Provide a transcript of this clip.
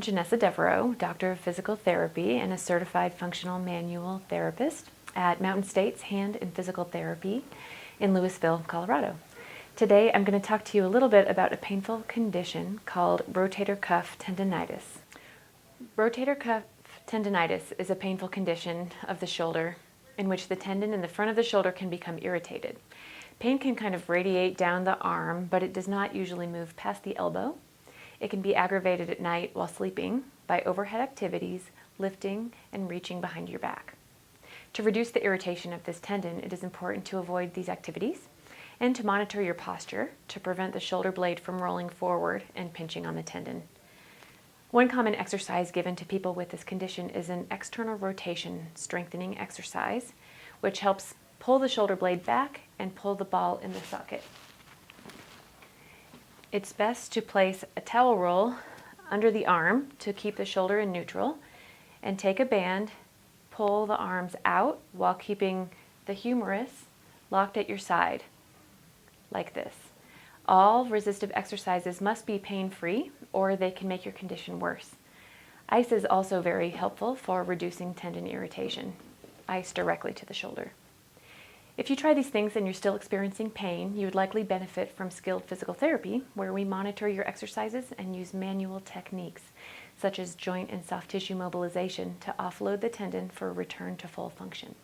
Janessa Devereaux, Doctor of Physical Therapy and a Certified Functional Manual Therapist at Mountain States Hand and Physical Therapy in Louisville, Colorado. Today I'm going to talk to you a little bit about a painful condition called rotator cuff tendonitis. Rotator cuff tendonitis is a painful condition of the shoulder in which the tendon in the front of the shoulder can become irritated. Pain can kind of radiate down the arm, but it does not usually move past the elbow. It can be aggravated at night while sleeping by overhead activities, lifting, and reaching behind your back. To reduce the irritation of this tendon, it is important to avoid these activities and to monitor your posture to prevent the shoulder blade from rolling forward and pinching on the tendon. One common exercise given to people with this condition is an external rotation strengthening exercise, which helps pull the shoulder blade back and pull the ball in the socket. It's best to place a towel roll under the arm to keep the shoulder in neutral and take a band, pull the arms out while keeping the humerus locked at your side, like this. All resistive exercises must be pain-free or they can make your condition worse. Ice is also very helpful for reducing tendon irritation. Ice directly to the shoulder. If you try these things and you're still experiencing pain, you would likely benefit from skilled physical therapy, where we monitor your exercises and use manual techniques, such as joint and soft tissue mobilization, to offload the tendon for a return to full function.